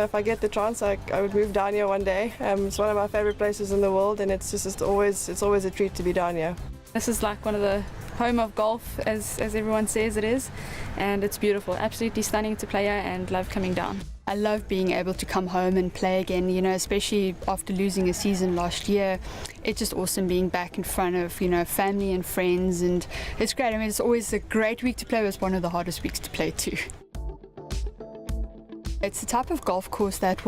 If I get the chance, I would move down here one day. It's one of my favorite places in the world, and it's always a treat to be down here. This is like one of the home of golf, as everyone says it is, and it's beautiful, absolutely stunning to play here, and love coming down. I love being able to come home and play again, you know, especially after losing a season last year. It's just awesome being back in front of, you know, family and friends, and it's great. I mean, it's always a great week to play, but it's one of the hardest weeks to play too. It's the type of golf course that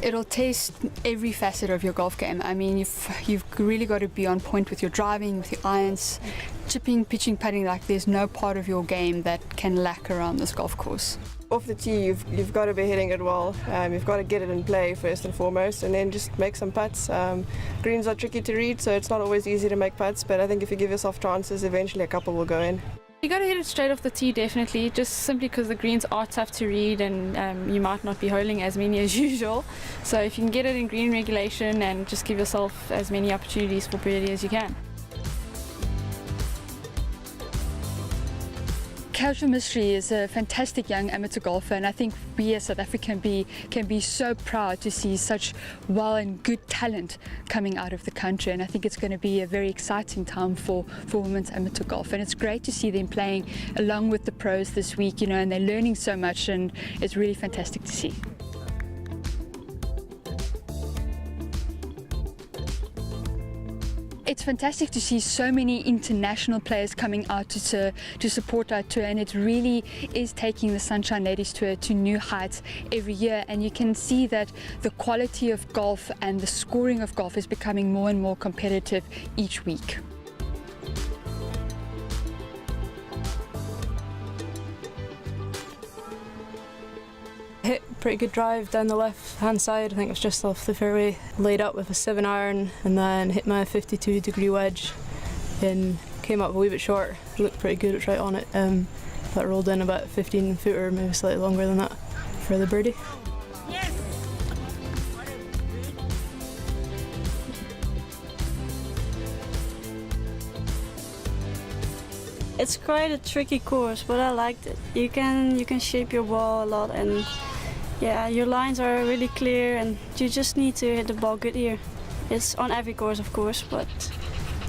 it'll test every facet of your golf game. I mean, you've really got to be on point with your driving, with your irons, chipping, pitching, putting. Like, there's no part of your game that can lack around this golf course. Off the tee, you've got to be hitting it well. You've got to get it in play first and foremost, and then just make some putts. Greens are tricky to read, so it's not always easy to make putts, but I think if you give yourself chances, eventually a couple will go in. You got to hit it straight off the tee, definitely, just simply because the greens are tough to read, and you might not be holing as many as usual. So if you can get it in green regulation and just give yourself as many opportunities for birdie as you can. Casual Mystery is a fantastic young amateur golfer, and I think we as South Africa can be so proud to see such well and good talent coming out of the country, and I think it's going to be a very exciting time for women's amateur golf, and it's great to see them playing along with the pros this week, you know, and they're learning so much, and it's really fantastic to see. It's fantastic to see so many international players coming out to support our tour, and it really is taking the Sunshine Ladies Tour to new heights every year, and you can see that the quality of golf and the scoring of golf is becoming more and more competitive each week. Hit a pretty good drive down the left hand side. I think it was just off the fairway, laid up with a 7-iron, and then hit my 52-degree wedge and came up a wee bit short. It looked pretty good, it was right on it, but rolled in about 15 foot or maybe slightly longer than that for the birdie. Yes. It's quite a tricky course, but I liked it. You can shape your ball a lot, and yeah, your lines are really clear, and you just need to hit the ball good here. It's on every course, of course, but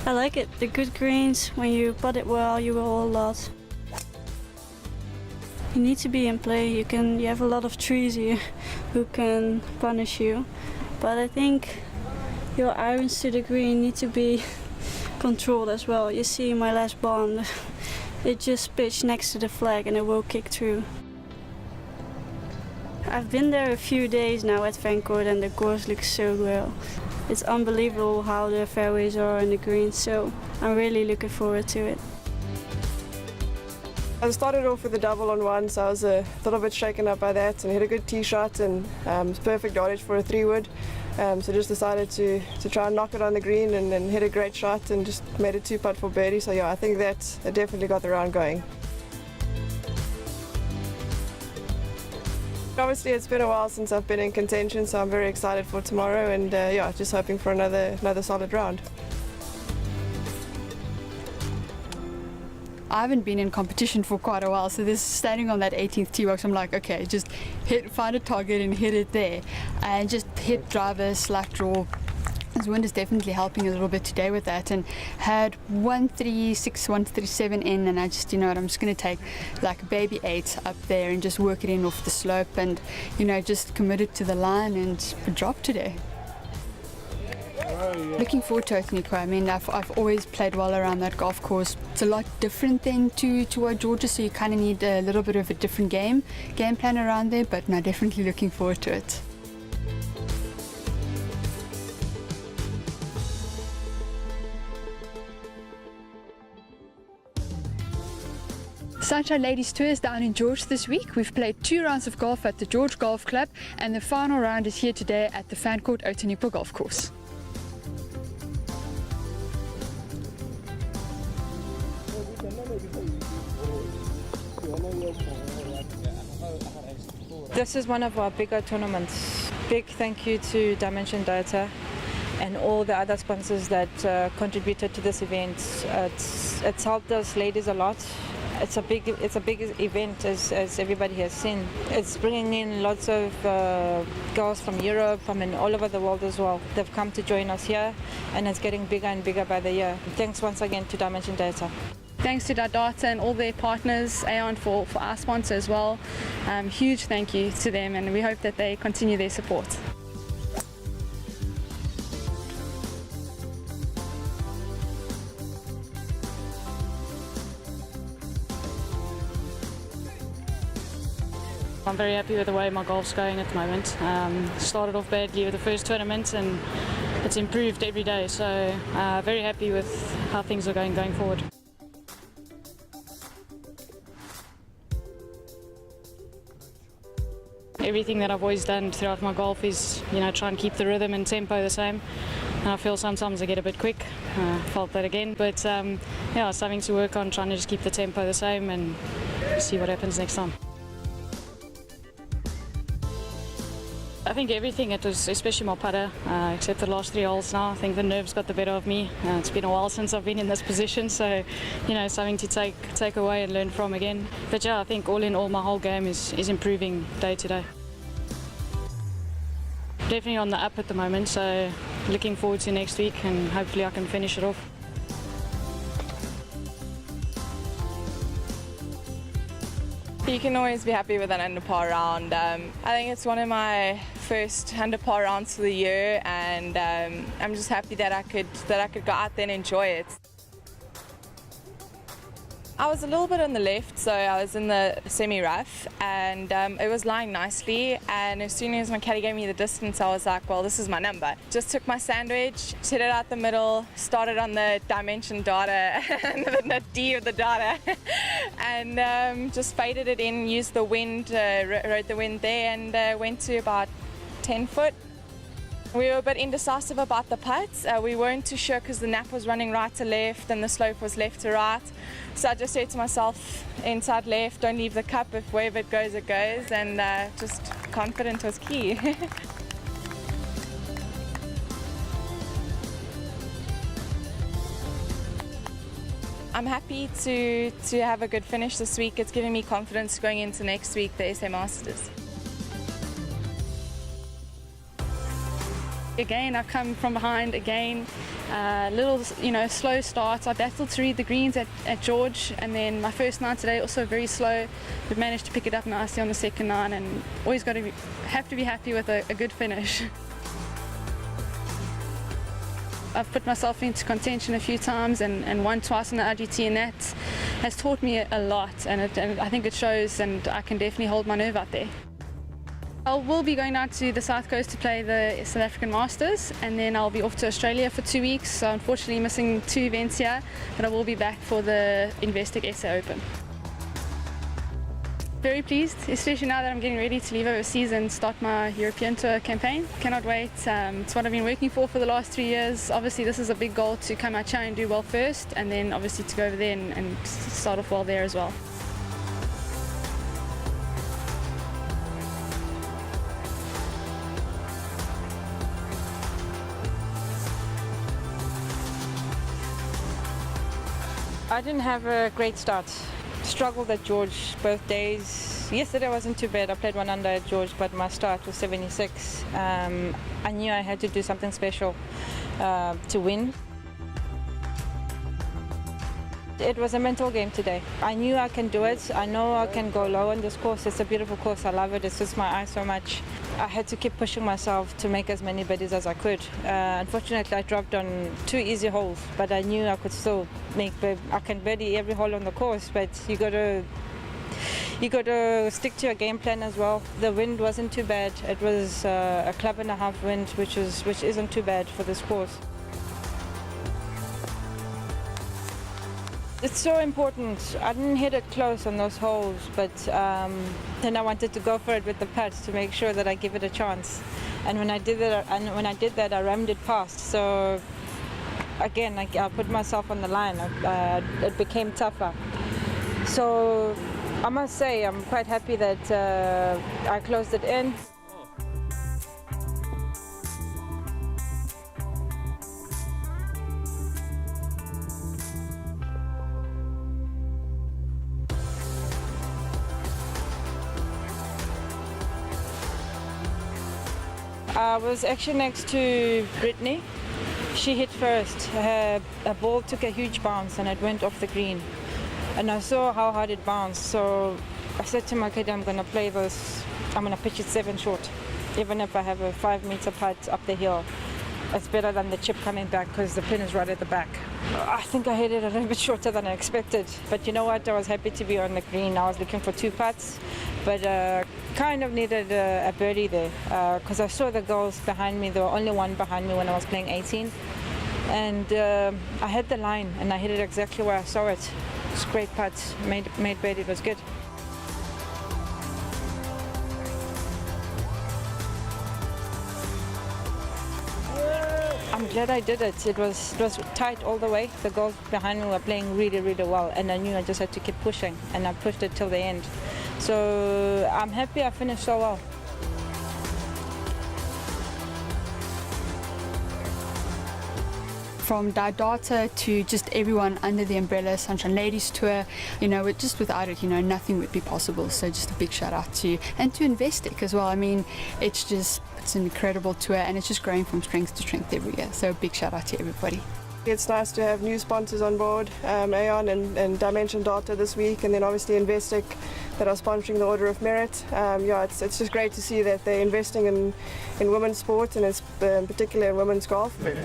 I like it. The good greens, when you putt it well, you roll a lot. You need to be in play. You have a lot of trees here who can punish you, but I think your irons to the green need to be controlled as well. You see my last ball, it just pitched next to the flag and it will kick through. I've been there a few days now at Fancourt, and the course looks so well. It's unbelievable how the fairways are and the greens, so I'm really looking forward to it. I started off with a double on one, so I was a little bit shaken up by that, and hit a good tee shot, and it's perfect yardage for a 3-wood. So just decided to try and knock it on the green, and then hit a great shot and just made a 2-putt for birdie. So yeah, I think that definitely got the round going. Obviously it's been a while since I've been in contention, so I'm very excited for tomorrow, and yeah, just hoping for another solid round. I haven't been in competition for quite a while, so this standing on that 18th tee box, I'm like, okay, just find a target and hit it there, and just hit driver, slack draw. This wind is definitely helping a little bit today with that, and had 136, 137 in, and I just, you know what, I'm just going to take like a baby 8 up there and just work it in off the slope, and, you know, just commit it to the line and drop today. Looking forward to it, Nico. I mean, I've always played well around that golf course. It's a lot different than to Georgia, so you kind of need a little bit of a different game plan around there, but no, definitely looking forward to it. Sunshine Ladies Tour is down in George this week. We've played 2 rounds of golf at the George Golf Club, and the final round is here today at the Fancourt Outenipo Golf Course. This is one of our bigger tournaments. Big thank you to Dimension Data. and all the other sponsors that contributed to this event. It's helped us ladies a lot. It's a big event, as everybody has seen. It's bringing in lots of girls from Europe, from all over the world as well. They've come to join us here, and it's getting bigger and bigger by the year. Thanks once again to Dimension Data. Thanks to Data and all their partners, Aeon for our sponsor as well. Huge thank you to them, and we hope that they continue their support. I'm very happy with the way my golf's going at the moment. Started off badly with the first tournament, and it's improved every day, so very happy with how things are going forward. Everything that I've always done throughout my golf is, try and keep the rhythm and tempo the same. And I feel sometimes I get a bit quick. Felt that again, but something to work on, trying to just keep the tempo the same and see what happens next time. I think everything, it was especially my putter, except the last 3 holes now. I think the nerves got the better of me. It's been a while since I've been in this position, so something to take away and learn from again. But I think all in all my whole game is improving day to day. Definitely on the up at the moment, so looking forward to next week and hopefully I can finish it off. You can always be happy with an under par round. I think it's one of my first under par rounds of the year, and I'm just happy that I could go out there and enjoy it. I was a little bit on the left, so I was in the semi-rough, and it was lying nicely, and as soon as my caddy gave me the distance, I was like, well, this is my number. Just took my sandwich, hit it out the middle, started on the Dimension Data, the D of the data, and just faded it in, used the wind, rode the wind there, and went to about 10 foot. We were a bit indecisive about the putts. We weren't too sure because the nap was running right to left and the slope was left to right. So I just said to myself, inside left, don't leave the cup, if wherever it goes, and just confident was key. I'm happy to have a good finish this week. It's giving me confidence going into next week, the SA Masters. Again, I've come from behind again, little, slow starts. I battled to read the greens at George, and then my first 9 today also very slow, but managed to pick it up nicely on the second 9, and always have to be happy with a good finish. I've put myself into contention a few times and won twice in the RGT, and that has taught me a lot, and I think it shows, and I can definitely hold my nerve out there. I will be going down to the South Coast to play the South African Masters, and then I'll be off to Australia for 2 weeks, so unfortunately missing 2 events here, but I will be back for the Investec SA Open. Very pleased, especially now that I'm getting ready to leave overseas and start my European Tour campaign. Cannot wait. It's what I've been working for the last 3 years. Obviously this is a big goal to come out here and do well first, and then obviously to go over there and start off well there as well. I didn't have a great start. Struggled at George both days. Yesterday wasn't too bad. I played 1 under at George, but my start was 76. I knew I had to do something special to win. It was a mental game today. I knew I can do it. I know I can go low on this course. It's a beautiful course. I love it. It suits my eye so much. I had to keep pushing myself to make as many birdies as I could. Unfortunately, I dropped on 2 easy holes, but I knew I could still I can birdie every hole on the course, but you got to stick to your game plan as well. The wind wasn't too bad. It was a club and a half wind, which isn't too bad for this course. It's so important. I didn't hit it close on those holes, but then I wanted to go for it with the putts to make sure that I give it a chance. And when I did that, I rammed it past. So again, I put myself on the line. It became tougher. So I must say, I'm quite happy that I closed it in. I was actually next to Brittany. She hit first. Her ball took a huge bounce and it went off the green. And I saw how hard it bounced, so I said to my kid, I'm going to play this, I'm going to pitch it 7 short. Even if I have a 5-meter putt up the hill, it's better than the chip coming back because the pin is right at the back. I think I hit it a little bit shorter than I expected. But you know what, I was happy to be on the green. I was looking for 2 putts, but kind of needed a birdie there because I saw the girls behind me. There were only one behind me when I was playing 18. And I hit the line and I hit it exactly where I saw it. It's a great putt, made birdie, it was good. I'm glad I did it. It was tight all the way. The girls behind me were playing really, really well, and I knew I just had to keep pushing, and I pushed it till the end. So I'm happy I finished so well. From Didata to just everyone under the umbrella Sunshine Ladies Tour, you know, just without it, you know, nothing would be possible. So just a big shout out to, and to Investec as well. I mean, it's an incredible tour and it's just growing from strength to strength every year. So a big shout out to everybody. It's nice to have new sponsors on board, Aon and Dimension Data this week, and then obviously Investec that are sponsoring the Order of Merit. Yeah, it's just great to see that they're investing in women's sport, and it's particularly in women's golf. It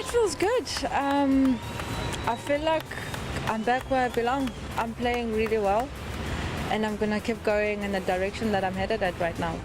feels good. I feel like I'm back where I belong. I'm playing really well, and I'm going to keep going in the direction that I'm headed at right now.